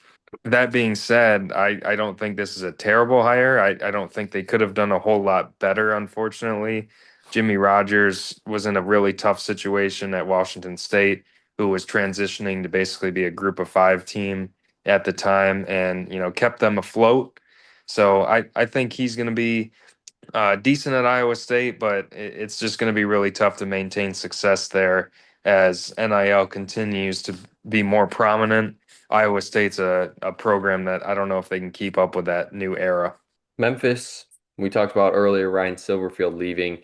that being said, I don't think this is a terrible hire. I don't think they could have done a whole lot better, unfortunately. Jimmy Rogers was in a really tough situation at Washington State, who was transitioning to basically be a group of five team at the time and, kept them afloat. So I think he's going to be decent at Iowa State, but it's just going to be really tough to maintain success there as NIL continues to be more prominent. Iowa State's a program that I don't know if they can keep up with that new era. Memphis, we talked about earlier, Ryan Silverfield leaving.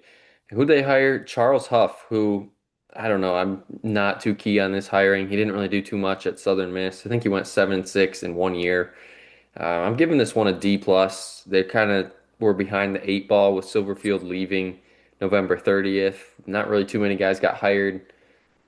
Who they hired? Charles Huff, who I don't know. I'm not too key on this hiring. He didn't really do too much at Southern Miss. I think he went 7-6 in 1 year. I'm giving this one a D plus. They kind of were behind the eight ball with Silverfield leaving November 30th. Not really too many guys got hired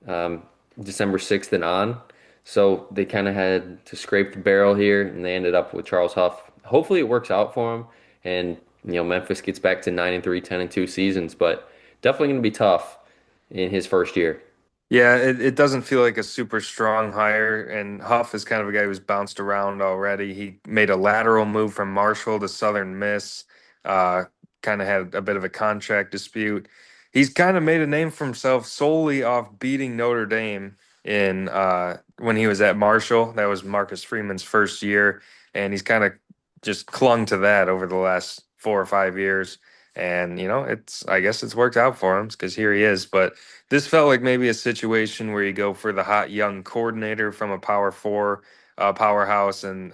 um, December 6th and on. So they kind of had to scrape the barrel here, and they ended up with Charles Huff. hopefully it works out for him, and Memphis gets back to 9-3, 10-2 seasons, but definitely going to be tough in his first year. Yeah, it doesn't feel like a super strong hire, and Huff is kind of a guy who's bounced around already. He made a lateral move from Marshall to Southern Miss, uh, kind of had a bit of a contract dispute. He's kind of made a name for himself solely off beating Notre Dame in when he was at Marshall. That was Marcus Freeman's first year, and he's kind of just clung to that over the last 4 or 5 years. And I guess it's worked out for him because here he is, but. This felt like maybe a situation where you go for the hot young coordinator from a Power Four powerhouse, and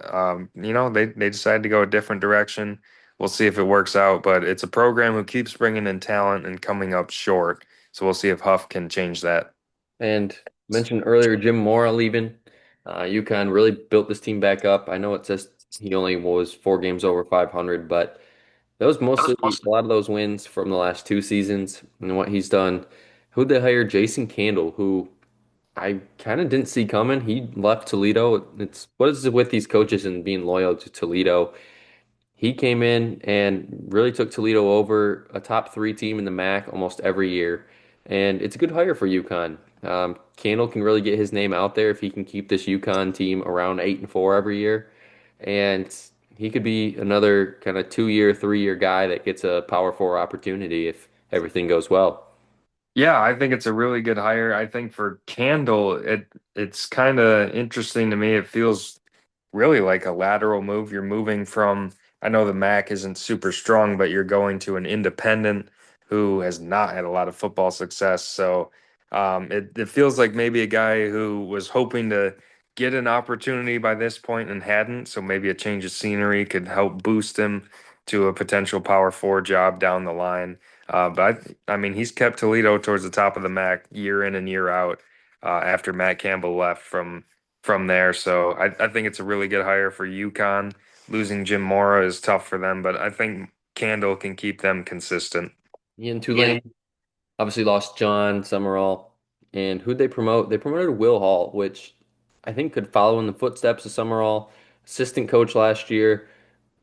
they decided to go a different direction. We'll see if it works out, but it's a program who keeps bringing in talent and coming up short. So we'll see if Huff can change that. And mentioned earlier Jim Mora leaving. UConn really built this team back up. I know it says he only was 4 games over 500, but that was mostly a lot of those wins from the last 2 seasons and what he's done. Who'd they hire? Jason Candle, who I kind of didn't see coming. He left Toledo. It's what is it with these coaches and being loyal to Toledo? He came in and really took Toledo over a top three team in the MAC almost every year. And it's a good hire for UConn. Candle can really get his name out there if he can keep this UConn team around 8-4 every year. And he could be another kind of 2 year, 3 year guy that gets a Power Four opportunity if everything goes well. Yeah, I think it's a really good hire. I think for Candle, it's kind of interesting to me. It feels really like a lateral move. You're moving from, I know the MAC isn't super strong, but you're going to an independent who has not had a lot of football success. So it feels like maybe a guy who was hoping to get an opportunity by this point and hadn't. So maybe a change of scenery could help boost him to a potential Power Four job down the line. But I mean, he's kept Toledo towards the top of the MAC year in and year out after Matt Campbell left from there. So I think it's a really good hire for UConn. Losing Jim Mora is tough for them, but I think Candle can keep them consistent. Ian Yeah. Tulane obviously lost John Summerall. And who'd they promote? They promoted Will Hall, which I think could follow in the footsteps of Summerall, assistant coach last year.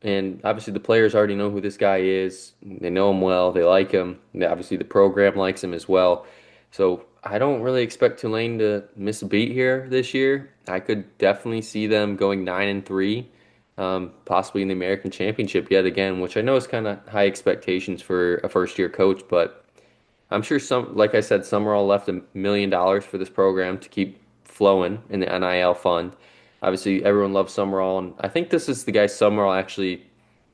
And obviously, the players already know who this guy is. They know him well. They like him. And obviously, the program likes him as well. So I don't really expect Tulane to miss a beat here this year. I could definitely see them going 9-3, possibly in the American Championship yet again, which I know is kind of high expectations for a first-year coach, but I'm sure like I said, Summerall left $1 million for this program to keep flowing in the NIL fund. Obviously, everyone loves Summerall, and I think this is the guy Summerall actually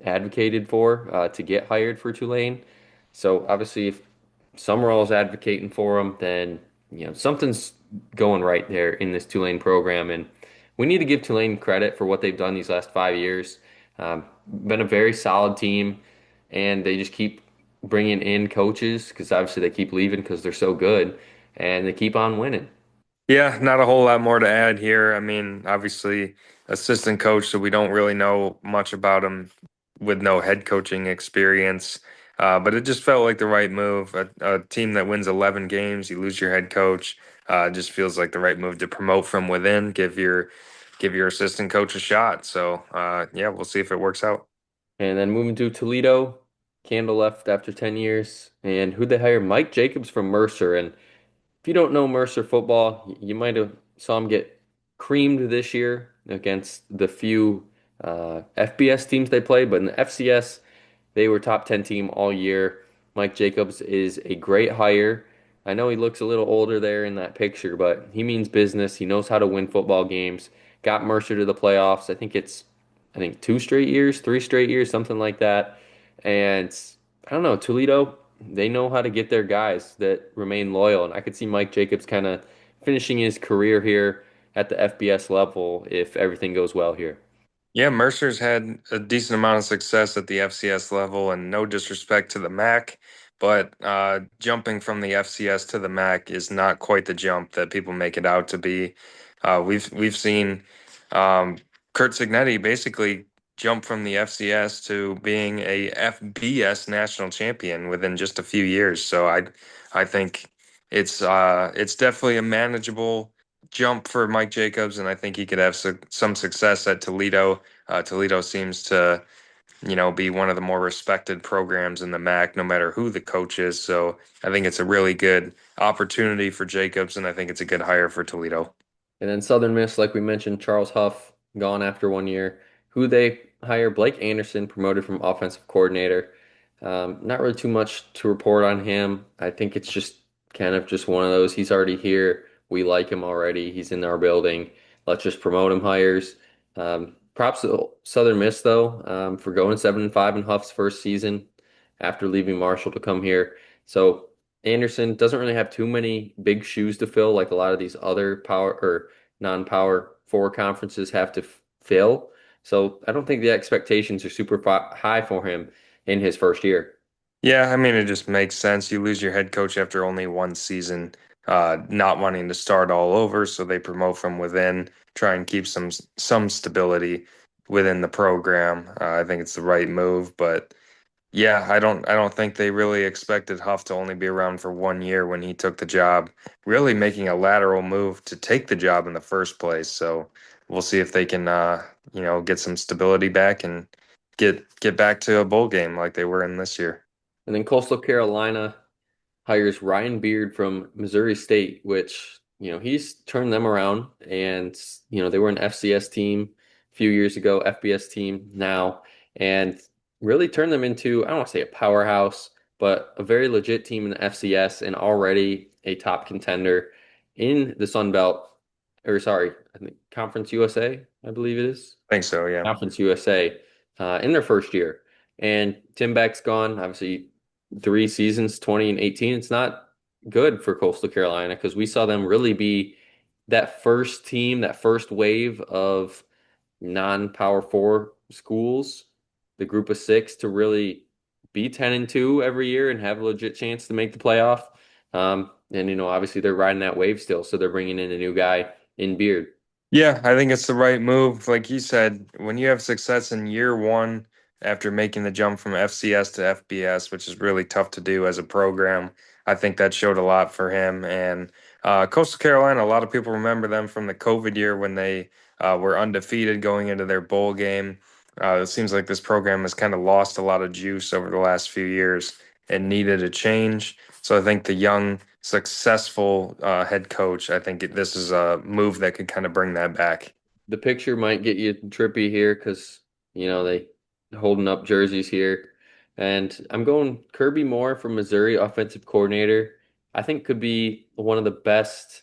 advocated for to get hired for Tulane. So obviously, if Summerall is advocating for him, then something's going right there in this Tulane program, and we need to give Tulane credit for what they've done these last 5 years. Been a very solid team, and they just keep bringing in coaches because obviously they keep leaving because they're so good, and they keep on winning. Yeah, not a whole lot more to add here. I mean, obviously, assistant coach, so we don't really know much about him with no head coaching experience. But it just felt like the right move. A team that wins 11 games, you lose your head coach. Just feels like the right move to promote from within, give your assistant coach a shot. So yeah, we'll see if it works out. And then moving to Toledo, Candle left after 10 years, and who'd they hire? Mike Jacobs from Mercer. And if you don't know Mercer football, you might have saw him get creamed this year against the few FBS teams they played, but in the FCS, they were top 10 team all year. Mike Jacobs is a great hire. I know he looks a little older there in that picture, but he means business. He knows how to win football games. Got Mercer to the playoffs. I think 2 straight years, 3 straight years, something like that. And I don't know, Toledo, they know how to get their guys that remain loyal. And I could see Mike Jacobs kind of finishing his career here at the FBS level if everything goes well here. Yeah, Mercer's had a decent amount of success at the FCS level, and no disrespect to the MAC, but jumping from the FCS to the MAC is not quite the jump that people make it out to be. We've seen um, Kurt Signetti basically jump from the FCS to being a FBS national champion within just a few years. So I think it's definitely a manageable jump for Mike Jacobs, and I think he could have some success at Toledo. Toledo seems to, be one of the more respected programs in the MAC, no matter who the coach is. So I think it's a really good opportunity for Jacobs, and I think it's a good hire for Toledo. And then Southern Miss, like we mentioned, Charles Huff gone after 1 year. Who they hire? Blake Anderson, promoted from offensive coordinator. Not really too much to report on him. I think it's just kind of just one of those. He's already here. We like him already. He's in our building. Let's just promote him hires. Props to Southern Miss though, for going 7-5 in Huff's first season after leaving Marshall to come here. So Anderson doesn't really have too many big shoes to fill like a lot of these other power or non-power four conferences have to fill. So I don't think the expectations are super high for him in his first year. Yeah, I mean, it just makes sense. You lose your head coach after only one season, not wanting to start all over, so they promote from within, try and keep some stability within the program. I think it's the right move, but yeah, I don't think they really expected Huff to only be around for 1 year when he took the job, really making a lateral move to take the job in the first place. So we'll see if they can get some stability back and get back to a bowl game like they were in this year. And then Coastal Carolina hires Ryan Beard from Missouri State, which, he's turned them around. And, they were an FCS team a few years ago, FBS team now, and really turned them into, I don't want to say a powerhouse, but a very legit team in the FCS and already a top contender in the Sun Belt, or sorry, I think Conference USA, I believe it is. I think so, yeah. Conference USA in their first year. And Tim Beck's gone, obviously 3 seasons, 20 and 18. It's not good for Coastal Carolina because we saw them really be that first team, that first wave of non-power four schools, the group of six to really be 10-2 every year and have a legit chance to make the playoff. And obviously they're riding that wave still, so they're bringing in a new guy in Beard. Yeah, I think it's the right move. Like you said, when you have success in year one after making the jump from FCS to FBS, which is really tough to do as a program, I think that showed a lot for him. And Coastal Carolina, a lot of people remember them from the COVID year when they were undefeated going into their bowl game. It seems like this program has kind of lost a lot of juice over the last few years and needed a change. So I think the young, successful head coach, I think this is a move that could kind of bring that back. The picture might get you trippy here because they holding up jerseys here, and I'm going Kirby Moore from Missouri, offensive coordinator. I think could be one of the best.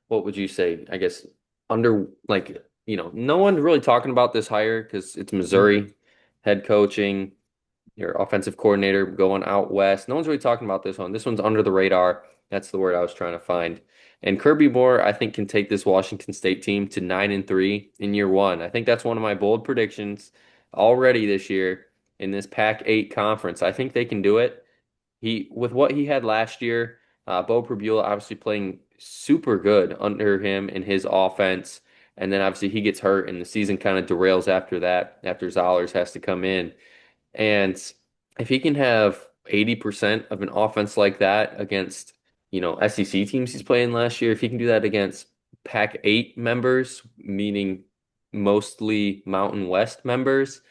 What would you say? I guess under like no one's really talking about this hire because it's Missouri head coaching your offensive coordinator going out west. No one's really talking about this one. This one's under the radar. That's the word I was trying to find. And Kirby Moore, I think, can take this Washington State team to 9-3 in year one. I think that's one of my bold predictions already this year in this Pac-8 conference. I think they can do it. With what he had last year, Bo Prabula obviously playing super good under him in his offense. And then obviously he gets hurt and the season kind of derails after that, after Zollers has to come in. And if he can have 80% of an offense like that against, SEC teams he's playing last year, if he can do that against Pac-8 members, meaning mostly Mountain West members,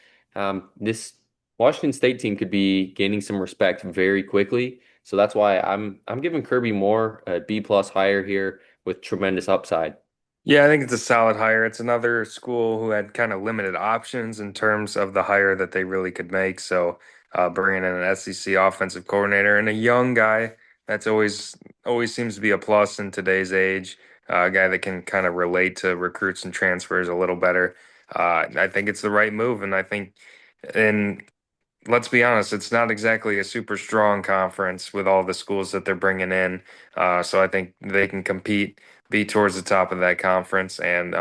this Washington State team could be gaining some respect very quickly. So that's why I'm giving Kirby Moore a B plus higher here with tremendous upside. Yeah, I think it's a solid hire. It's another school who had kind of limited options in terms of the hire that they really could make. So, bringing in an SEC offensive coordinator and a young guy, that's always seems to be a plus in today's age. A guy that can kind of relate to recruits and transfers a little better. I think it's the right move, and I think, and let's be honest, it's not exactly a super strong conference with all the schools that they're bringing in. So I think they can compete, be towards the top of that conference, and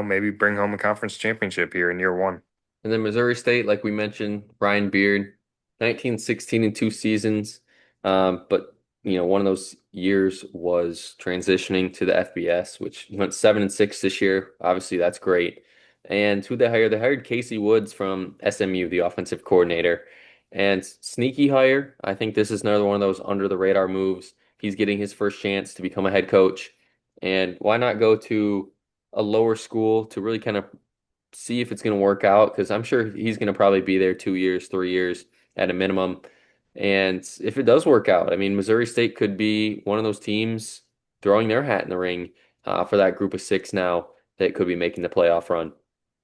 maybe bring home a conference championship here in year one. And then Missouri State, like we mentioned, Ryan Beard, 1916 in 2 seasons. But one of those years was transitioning to the FBS, which went 7-6 this year. Obviously, that's great. And who they hired? They hired Casey Woods from SMU, the offensive coordinator. And sneaky hire. I think this is another one of those under the radar moves. He's getting his first chance to become a head coach And why not go to a lower school to really kind of see if it's going to work out? Because I'm sure he's going to probably be there 2 years, 3 years at a minimum. And if it does work out, I mean, Missouri State could be one of those teams throwing their hat in the ring for that group of six now that could be making the playoff run.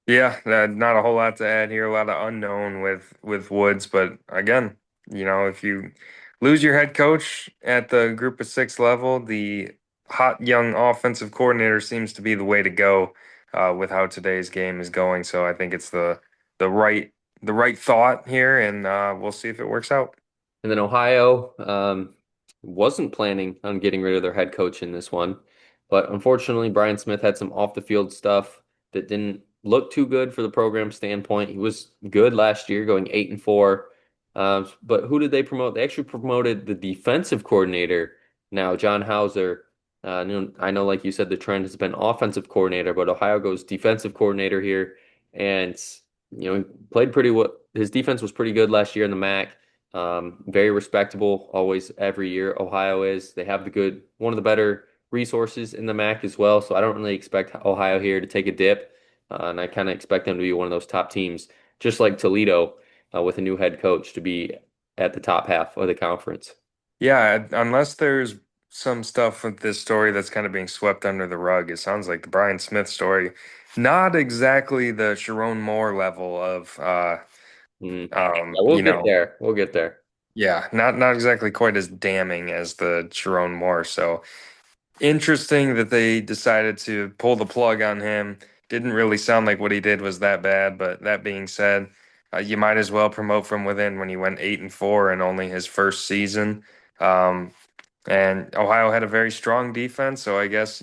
Yeah, not a whole lot to add here. A lot of unknown with Woods, but again, if you lose your head coach at the group of six level, the hot young offensive coordinator seems to be the way to go with how today's game is going. So I think it's the right the right thought here, and we'll see if it works out. And then Ohio wasn't planning on getting rid of their head coach in this one. But unfortunately, Brian Smith had some off the field stuff that didn't look too good for the program standpoint. He was good last year, going 8-4. But who did they promote? They actually promoted the defensive coordinator now, John Hauser. I know, like you said, the trend has been offensive coordinator, but Ohio goes defensive coordinator here. And, he played pretty well. His defense was pretty good last year in the MAC. Very respectable, always every year. Ohio is. They have one of the better resources in the MAC as well. So I don't really expect Ohio here to take a dip, and I kind of expect them to be one of those top teams, just like Toledo, with a new head coach to be at the top half of the conference. Yeah, unless there's some stuff with this story that's kind of being swept under the rug, it sounds like the Brian Smith story, not exactly the Sharon Moore level of Mm. Yeah, we'll you get know, there. We'll get there. yeah, not exactly quite as damning as the Sharon Moore. So interesting that they decided to pull the plug on him. Didn't really sound like what he did was that bad, but that being said, you might as well promote from within when he went 8-4 in only his first season. Um, and Ohio had a very strong defense, so I guess,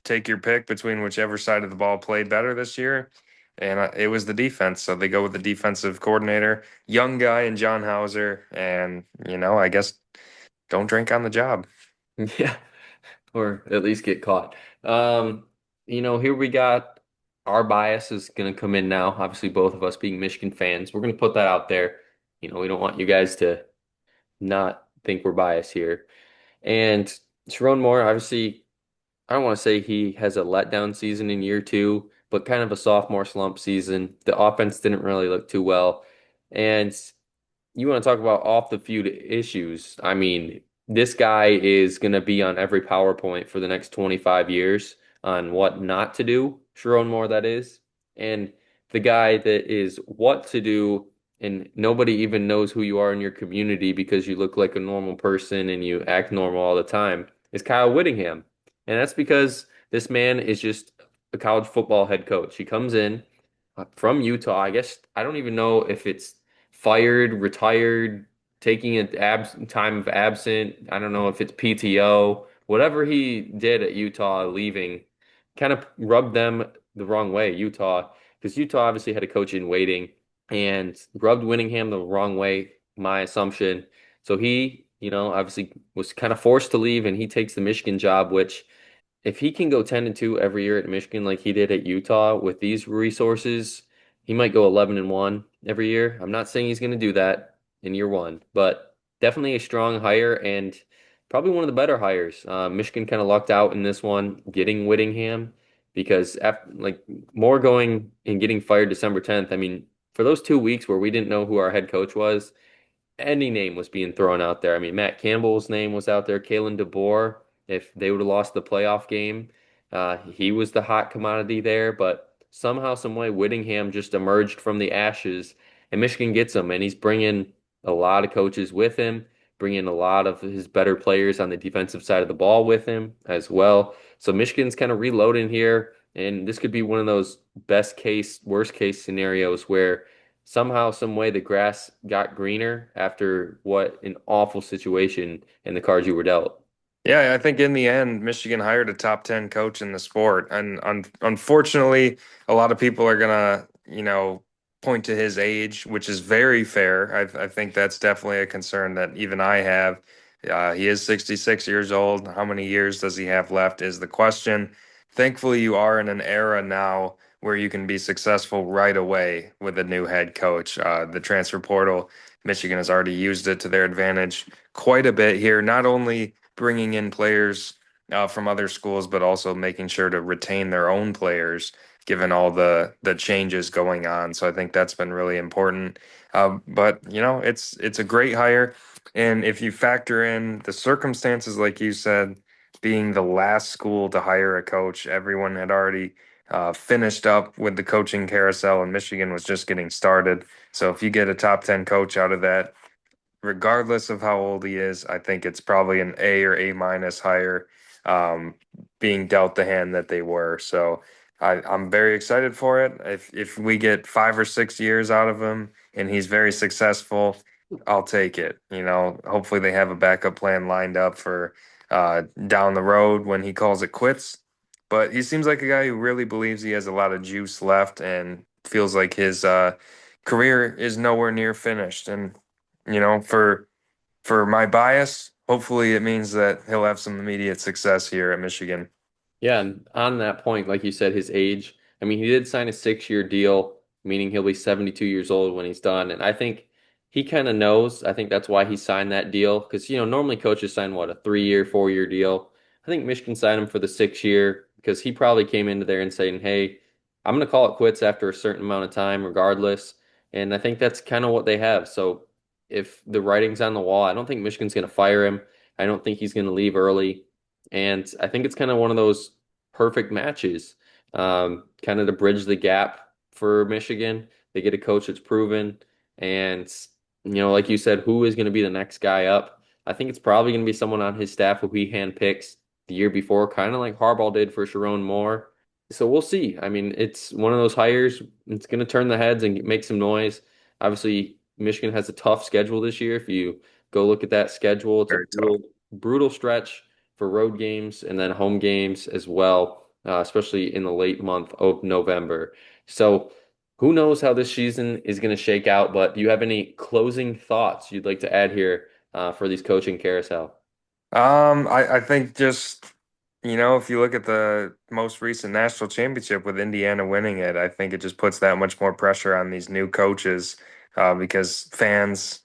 take your pick between whichever side of the ball played better this year. And it was the defense, so they go with the defensive coordinator, young guy in John Hauser, and I guess don't drink on the job. Yeah, or at least get caught. Here we got our bias is going to come in now. Obviously, both of us being Michigan fans, we're going to put that out there. We don't want you guys to not think we're biased here. And Sharon Moore, obviously, I don't want to say he has a letdown season in year two, but kind of a sophomore slump season. The offense didn't really look too well. And you want to talk about off the field issues. I mean, this guy is going to be on every PowerPoint for the next 25 years on what not to do. Sharon Moore, that is. And the guy that is what to do, and nobody even knows who you are in your community because you look like a normal person and you act normal all the time, is Kyle Whittingham. And that's because this man is just a college football head coach. He comes in from Utah. I guess I don't even know if it's fired, retired, taking an time of absent. I don't know if it's PTO. Whatever he did at Utah, leaving, kind of rubbed them the wrong way. Utah, because Utah obviously had a coach in waiting and rubbed Winningham the wrong way. My assumption. So he, obviously was kind of forced to leave, and he takes the Michigan job, which if he can go 10-2 every year at Michigan like he did at Utah with these resources, he might go 11-1 every year. I'm not saying he's going to do that in year one, but definitely a strong hire and probably one of the better hires. Michigan kind of lucked out in this one, getting Whittingham because after, like more going and getting fired December 10th. I mean, for those 2 weeks where we didn't know who our head coach was, any name was being thrown out there. I mean, Matt Campbell's name was out there. Kalen DeBoer, if they would have lost the playoff game, he was the hot commodity there. But somehow, some way, Whittingham just emerged from the ashes, and Michigan gets him. And he's bringing a lot of coaches with him, bringing a lot of his better players on the defensive side of the ball with him as well. So Michigan's kind of reloading here, and this could be one of those best case, worst case scenarios where somehow, some way, the grass got greener after what an awful situation and the cards you were dealt. Yeah, I think in the end, Michigan hired a top 10 coach in the sport. And unfortunately, a lot of people are gonna, point to his age, which is very fair. I think that's definitely a concern that even I have. He is 66 years old. How many years does he have left is the question. Thankfully, you are in an era now where you can be successful right away with a new head coach. The transfer portal, Michigan has already used it to their advantage quite a bit here, not only bringing in players from other schools, but also making sure to retain their own players, given all the changes going on. So I think that's been really important. But you know, it's a great hire, and if you factor in the circumstances, like you said, being the last school to hire a coach, everyone had already finished up with the coaching carousel, and Michigan was just getting started. So if you get a top 10 coach out of that, regardless of how old he is, I think it's probably an A or A minus hire, um, being dealt the hand that they were. So I'm very excited for it. If we get 5 or 6 years out of him and he's very successful, I'll take it. You know, hopefully they have a backup plan lined up for down the road when he calls it quits. But he seems like a guy who really believes he has a lot of juice left and feels like his career is nowhere near finished. And you know, for my bias, hopefully it means that he'll have some immediate success here at Michigan. Yeah, and on that point, like you said, his age, I mean, he did sign a 6-year deal, meaning he'll be 72 years old when he's done. And I think he kind of knows. I think that's why he signed that deal. Because, normally coaches sign what, a 3-year, 4-year deal. I think Michigan signed him for the 6-year because he probably came into there and saying, hey, I'm going to call it quits after a certain amount of time, regardless. And I think that's kind of what they have. So if the writing's on the wall, I don't think Michigan's going to fire him. I don't think he's going to leave early. And I think it's kind of one of those perfect matches, kind of to bridge the gap for Michigan. They get a coach that's proven. And, like you said, who is going to be the next guy up? I think it's probably going to be someone on his staff who he handpicks the year before, kind of like Harbaugh did for Sharon Moore. So we'll see. I mean, it's one of those hires. It's going to turn the heads and make some noise. Obviously, Michigan has a tough schedule this year. If you go look at that schedule, it's a Very tough. brutal stretch for road games and then home games as well, especially in the late month of November. So who knows how this season is going to shake out, but do you have any closing thoughts you'd like to add here for these coaching carousel? I think just, you know, if you look at the most recent national championship with Indiana winning it, I think it just puts that much more pressure on these new coaches because fans,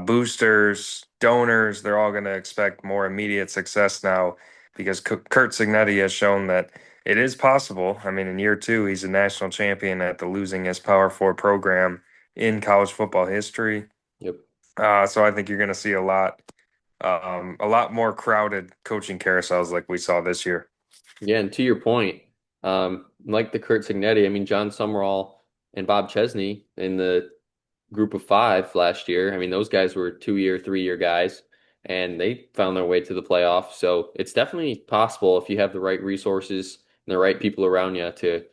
boosters, donors, they're all going to expect more immediate success now because Kurt Signetti has shown that it is possible. I mean, in year two, he's a national champion at the losingest Power Four program in college football history. Yep. So I think you're going to see a lot more crowded coaching carousels like we saw this year. Yeah, and to your point, like the Kurt Signetti, I mean, John Summerall and Bob Chesney in the group of five last year. I mean, those guys were 2-year, 3-year guys, and they found their way to the playoff. So it's definitely possible if you have the right resources and the right people around you to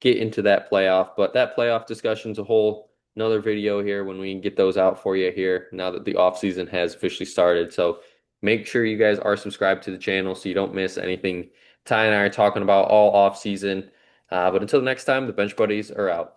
get into that playoff. But that playoff discussion's a whole another video here when we get those out for you here now that the off season has officially started. So make sure you guys are subscribed to the channel so you don't miss anything Ty and I are talking about all off season. But until next time, the Bench Buddies are out.